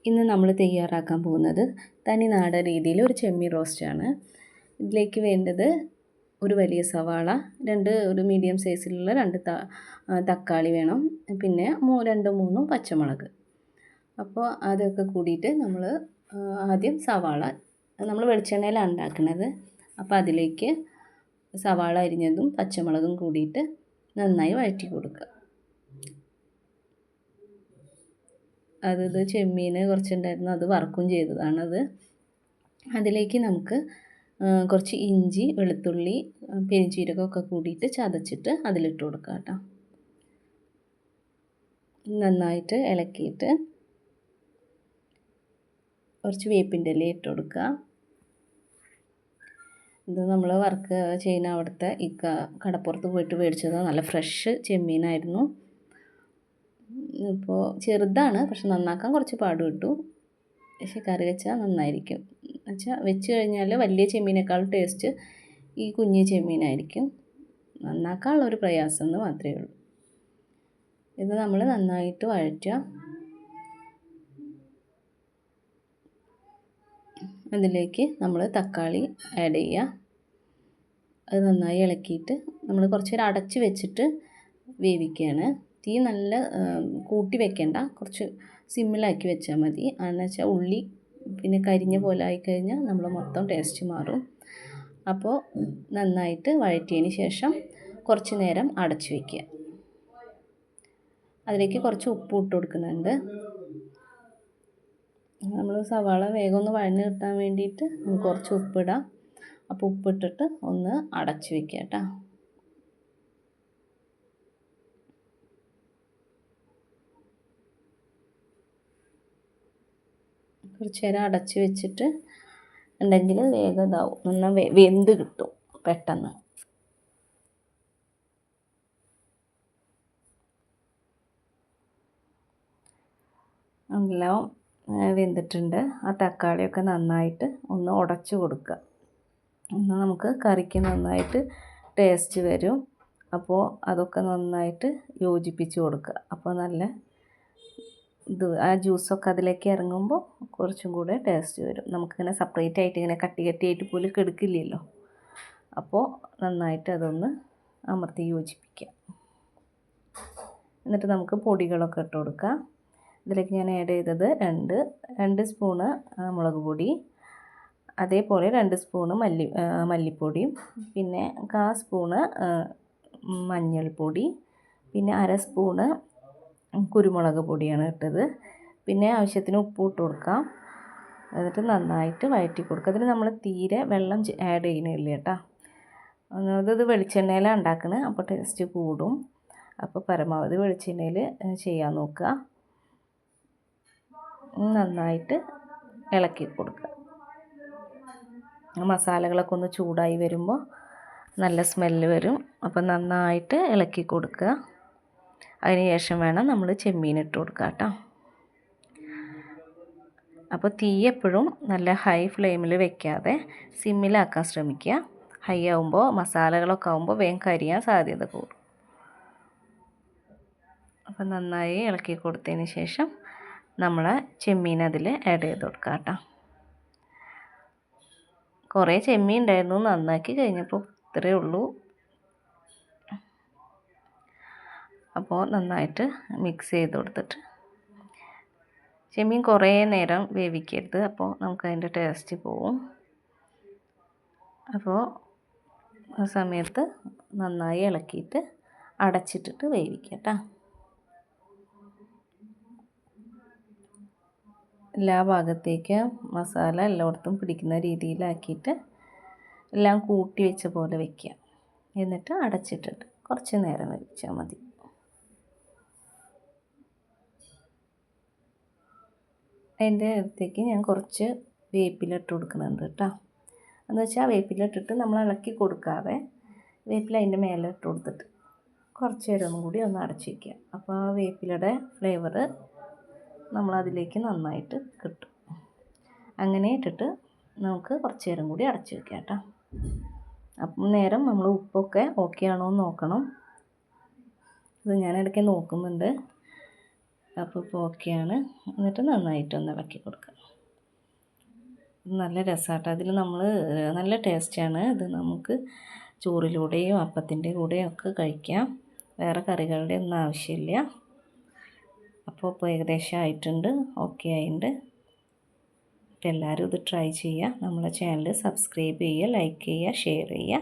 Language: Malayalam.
ഇന്ന് നമ്മൾ തയ്യാറാക്കാൻ പോകുന്നത് തനി നാടൻ രീതിയിൽ ഒരു ചെമ്മീൻ റോസ്റ്റാണ്. ഇതിലേക്ക് വേണ്ടത് ഒരു വലിയ സവാള, ഒരു മീഡിയം സൈസിലുള്ള തക്കാളി വേണം, പിന്നെ 2-3 പച്ചമുളക്. അപ്പോൾ അതൊക്കെ കൂടിയിട്ട് നമ്മൾ ആദ്യം സവാള നമ്മൾ വെളിച്ചെണ്ണയിലാണ് ഉണ്ടാക്കുന്നത്. അപ്പോൾ അതിലേക്ക് സവാള അരിഞ്ഞതും പച്ചമുളകും കൂടിയിട്ട് നന്നായി വഴറ്റി കൊടുക്കുക. അത് ചെമ്മീൻ കുറച്ചുണ്ടായിരുന്നു, അത് വറക്കും ചെയ്തതാണത്. അതിലേക്ക് നമുക്ക് കുറച്ച് ഇഞ്ചി, വെളുത്തുള്ളി, പെരിഞ്ചീരകമൊക്കെ കൂടിയിട്ട് ചതച്ചിട്ട് അതിലിട്ട് കൊടുക്കുക കേട്ടോ. നന്നായിട്ട് ഇളക്കിയിട്ട് കുറച്ച് വേപ്പിൻ്റെ ഇല ഇട്ട് കൊടുക്കുക. ഇത് നമ്മൾ വർക്ക് ചെയ്യുന്ന അവിടുത്തെ കടപ്പുറത്ത് പോയിട്ട് മേടിച്ചത് നല്ല ഫ്രഷ് ചെമ്മീനായിരുന്നു. ഇപ്പോൾ ചെറുതാണ്, പക്ഷെ നന്നാക്കാൻ കുറച്ച് പാട് കിട്ടും. പക്ഷെ കറി വെച്ചാൽ നന്നായിരിക്കും. വെച്ച് കഴിഞ്ഞാൽ വലിയ ചെമ്മീനേക്കാളും ടേസ്റ്റ് ഈ കുഞ്ഞു ചെമ്മീനായിരിക്കും. നന്നാക്കാനുള്ളൊരു പ്രയാസം എന്ന് മാത്രമേ ഉള്ളൂ. ഇത് നമ്മൾ നന്നായിട്ട് വഴറ്റുക. അതിലേക്ക് നമ്മൾ തക്കാളി ആഡ് ചെയ്യുക. അത് നന്നായി ഇളക്കിയിട്ട് നമ്മൾ കുറച്ച് നേരം അടച്ച് വെച്ചിട്ട് വേവിക്കുകയാണ്. തീ നല്ല കൂട്ടി വെക്കേണ്ട, കുറച്ച് സിമ്മിലാക്കി വെച്ചാൽ മതി. എന്ന് വെച്ചാൽ ഉള്ളി പിന്നെ കരിഞ്ഞ പോലെ ആയിക്കഴിഞ്ഞാൽ നമ്മൾ മൊത്തം ടേസ്റ്റ് മാറും. അപ്പോൾ നന്നായിട്ട് വഴറ്റിയതിന് ശേഷം കുറച്ച് നേരം അടച്ച് വയ്ക്കുക. അതിലേക്ക് കുറച്ച് ഉപ്പ് ഇട്ട് കൊടുക്കുന്നുണ്ട്. നമ്മൾ സവാള വേഗം ഒന്ന് വഴഞ്ഞ് കിട്ടാൻ വേണ്ടിയിട്ട് കുറച്ച് ഉപ്പിടാം. അപ്പോൾ ഉപ്പിട്ടിട്ട് ഒന്ന് അടച്ച് വയ്ക്കുക കേട്ടോ. കുറച്ച് നേരം അടച്ച് വെച്ചിട്ട് ഉണ്ടെങ്കിൽ വേഗം ഇതാവും, നന്നായി വെന്ത് കിട്ടും പെട്ടെന്ന്. എല്ലാം വെന്തിട്ടുണ്ട്. ആ തക്കാളിയൊക്കെ നന്നായിട്ട് ഒന്ന് ഉടച്ച് കൊടുക്കുക. എന്നാൽ നമുക്ക് കറിക്ക് നന്നായിട്ട് ടേസ്റ്റ് വരും. അപ്പോൾ അതൊക്കെ നന്നായിട്ട് യോജിപ്പിച്ച് കൊടുക്കുക. അപ്പോൾ നല്ല ആ ജ്യൂസൊക്കെ അതിലേക്ക് ഇറങ്ങുമ്പോൾ കുറച്ചും കൂടെ ടേസ്റ്റ് വരും. നമുക്കിങ്ങനെ സെപ്പറേറ്റ് ആയിട്ട് ഇങ്ങനെ കട്ടിയായിട്ട് പോലും കെടുക്കില്ലല്ലോ. അപ്പോൾ നന്നായിട്ട് അതൊന്ന് അമർത്തി യോജിപ്പിക്കുക. എന്നിട്ട് നമുക്ക് പൊടികളൊക്കെ ഇട്ട് കൊടുക്കാം. ഇതിലേക്ക് ഞാൻ ആഡ് ചെയ്തത് രണ്ട് സ്പൂണ് മുളക് പൊടി, അതേപോലെ 2 സ്പൂണ് മല്ലിപ്പൊടിയും, പിന്നെ 1/4 സ്പൂണ് മഞ്ഞൾപ്പൊടി, പിന്നെ 1/2 സ്പൂണ് കുരുമുളക് പൊടിയാണ് ഇട്ടത്. പിന്നെ ആവശ്യത്തിന് ഉപ്പ് ഇട്ട് കൊടുക്കാം. എന്നിട്ട് നന്നായിട്ട് വഴറ്റി കൊടുക്കുക. അതിൽ നമ്മൾ തീരെ വെള്ളം ആഡ് ചെയ്യുന്നില്ല കേട്ടോ. ഇത് വെളിച്ചെണ്ണയിലാണ് ഉണ്ടാക്കുന്നത്, അപ്പോൾ ടേസ്റ്റ് കൂടും. അപ്പോൾ പരമാവധി വെളിച്ചെണ്ണയിൽ ചെയ്യാൻ നോക്കുക. നന്നായിട്ട് ഇളക്കി കൊടുക്കുക. മസാലകളൊക്കെ ഒന്ന് ചൂടായി വരുമ്പോൾ നല്ല സ്മെല്ല് വരും. അപ്പോൾ നന്നായിട്ട് ഇളക്കി കൊടുക്കുക. അതിന് ശേഷം വേണം നമ്മൾ ചെമ്മീൻ ഇട്ട് കൊടുക്കുക കേട്ടോ. അപ്പോൾ തീ എപ്പോഴും നല്ല ഹൈ ഫ്ലെയിമിൽ വെക്കാതെ സിമ്മിലാക്കാൻ ശ്രമിക്കുക. ഹൈ ആകുമ്പോൾ മസാലകളൊക്കെ ആകുമ്പോൾ വേഗം കരിയാൻ സാധ്യത കൂടും. അപ്പോൾ നന്നായി ഇളക്കി കൊടുത്തതിന് ശേഷം നമ്മൾ ചെമ്മീൻ അതിൽ ആഡ് ചെയ്ത് കൊടുക്കുക കേട്ടോ. കുറേ ചെമ്മീൻ ഉണ്ടായിരുന്നു, നന്നാക്കി കഴിഞ്ഞപ്പോൾ ഇത്രയേ ഉള്ളൂ. അപ്പോൾ നന്നായിട്ട് മിക്സ് ചെയ്ത് കൊടുത്തിട്ട്, ചെമ്മീൻ കുറേ നേരം വേവിക്കരുത്, അപ്പോൾ നമുക്കതിൻ്റെ ടേസ്റ്റ് പോവും. അപ്പോൾ ആ സമയത്ത് നന്നായി ഇളക്കിയിട്ട് അടച്ചിട്ടിട്ട് വേവിക്കുക കേട്ടോ. എല്ലാ ഭാഗത്തേക്കും മസാല എല്ലായിടത്തും പിടിക്കുന്ന രീതിയിലാക്കിയിട്ട് എല്ലാം കൂട്ടി വെച്ച പോലെ വയ്ക്കുക. എന്നിട്ട് അടച്ചിട്ടിട്ട് കുറച്ച് നേരം വേവിച്ചാൽ മതി. അതിൻ്റെ അടുത്തേക്ക് ഞാൻ കുറച്ച് വേപ്പില ഇട്ട് കൊടുക്കുന്നുണ്ട് കേട്ടോ. എന്ന് വെച്ചാൽ വേപ്പില ഇട്ടിട്ട് നമ്മൾ ഇളക്കി കൊടുക്കാതെ വേപ്പില അതിൻ്റെ മേലെ ഇട്ട് കൊടുത്തിട്ട് കുറച്ച് നേരം ഒന്നും കൂടി ഒന്ന് അടച്ച് വയ്ക്കുക. അപ്പോൾ ആ വേപ്പിലയുടെ ഫ്ലേവർ നമ്മളതിലേക്ക് നന്നായിട്ട് കിട്ടും. അങ്ങനെ ഇട്ടിട്ട് നമുക്ക് കുറച്ച് നേരം കൂടി അടച്ച് വയ്ക്കാം കേട്ടോ. അപ്പം നേരം നമ്മൾ ഉപ്പൊക്കെ ഓക്കെ ആണോ എന്ന് നോക്കണം. ഇത് ഞാൻ ഇടയ്ക്ക് നോക്കുന്നുണ്ട്. അപ്പോൾ ഇപ്പോൾ ഓക്കെയാണ്. എന്നിട്ട് നന്നായിട്ടൊന്ന് ഇളക്കി കൊടുക്കുക. നല്ല രസമാട്ടോ. അതിൽ നമ്മൾ നല്ല ടേസ്റ്റാണ്. ഇത് നമുക്ക് ചോറിലൂടെയും അപ്പത്തിൻ്റെ കൂടെയും ഒക്കെ കഴിക്കാം. വേറെ കറികളുടെ ഒന്നും ആവശ്യമില്ല. അപ്പോൾ ഇപ്പോൾ ഏകദേശം ആയിട്ടുണ്ട്, ഓക്കെ ആയിട്ടുണ്ട്. അപ്പോൾ എല്ലാവരും ഇത് ട്രൈ ചെയ്യുക. നമ്മളെ ചാനൽ സബ്സ്ക്രൈബ് ചെയ്യുക, ലൈക്ക് ചെയ്യുക, ഷെയർ ചെയ്യുക.